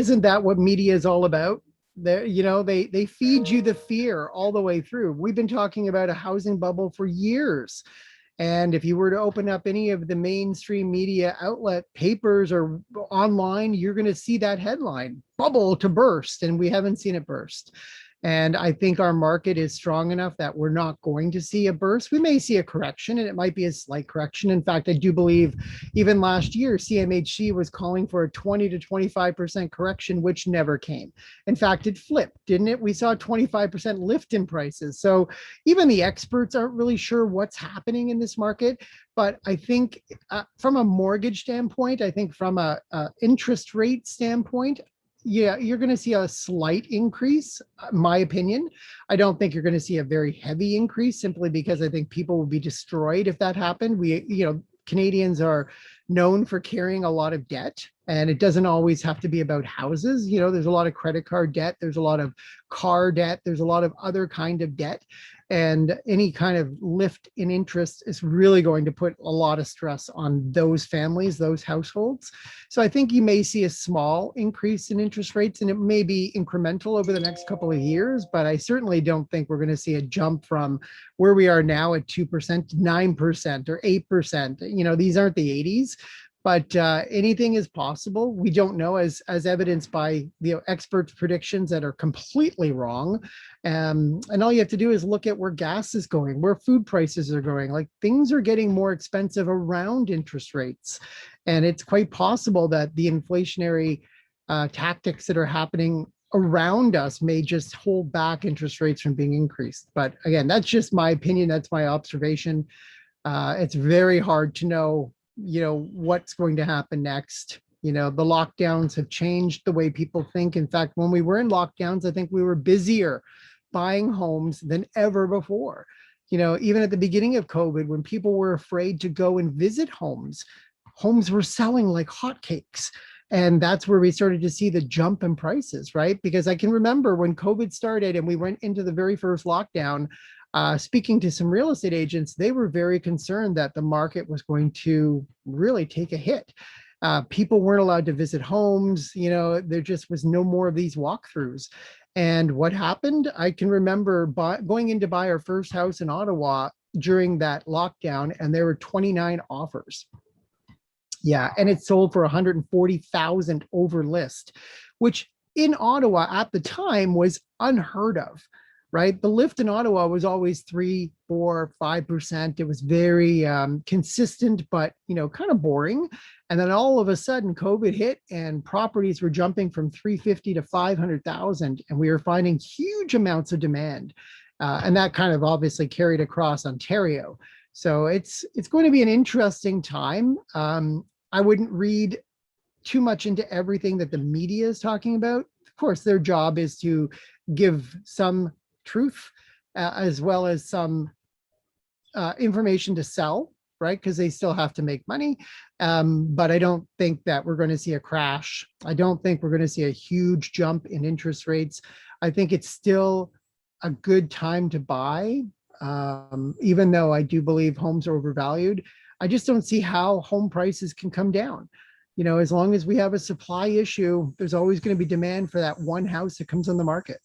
isn't that what media is all about? They feed you the fear all the way through. We've been talking about a housing bubble for years. And if you were to open up any of the mainstream media outlet papers or online, you're going to see that headline, bubble to burst, and we haven't seen it burst. And I think our market is strong enough that we're not going to see a burst. We may see a correction, and it might be a slight correction. In fact, I do believe even last year, CMHC was calling for a 20 to 25% correction, which never came. In fact, it flipped, didn't it? We saw a 25% lift in prices. So even the experts aren't really sure what's happening in this market. But I think from a mortgage standpoint, I think from a interest rate standpoint, yeah, you're going to see a slight increase, my opinion. I don't think you're going to see a very heavy increase simply because I think people will be destroyed if that happened. Canadians are known for carrying a lot of debt, and it doesn't always have to be about houses. There's a lot of credit card debt, there's a lot of car debt, there's a lot of other kind of debt, and any kind of lift in interest is really going to put a lot of stress on those families, those households. So I think you may see a small increase in interest rates, and it may be incremental over the next couple of years, but I certainly don't think we're going to see a jump from where we are now at 2% to 9% or 8%. These aren't the 80s, but anything is possible. We don't know, as evidenced by experts' predictions that are completely wrong. And all you have to do is look at where gas is going, where food prices are going. Like, things are getting more expensive around interest rates. And it's quite possible that the inflationary tactics that are happening around us may just hold back interest rates from being increased. But again, that's just my opinion. That's my observation. It's very hard to know what's going to happen next. The lockdowns have changed the way people think. In fact, when we were in lockdowns, I think we were busier buying homes than ever before. Even at the beginning of COVID, when people were afraid to go and visit homes were selling like hotcakes. And that's where we started to see the jump in prices, right? Because I can remember when COVID started and we went into the very first lockdown, speaking to some real estate agents, they were very concerned that the market was going to really take a hit. People weren't allowed to visit homes. There just was no more of these walkthroughs. And what happened? I can remember going in to buy our first house in Ottawa during that lockdown, and there were 29 offers. Yeah, and it sold for 140,000 over list, which in Ottawa at the time was unheard of. Right? The lift in Ottawa was always 3, 4, 5%. It was very consistent, but kind of boring. And then all of a sudden, COVID hit, and properties were jumping from 350 to 500,000, and we were finding huge amounts of demand. And that kind of obviously carried across Ontario. So it's going to be an interesting time. I wouldn't read too much into everything that the media is talking about. Of course, their job is to give some truth as well as some information to sell, right? Because they still have to make money. But I don't think that we're going to see a crash. I don't think we're going to see a huge jump in interest rates. I think it's still a good time to buy, even though I do believe homes are overvalued. I just don't see how home prices can come down. As long as we have a supply issue, there's always going to be demand for that one house that comes on the market.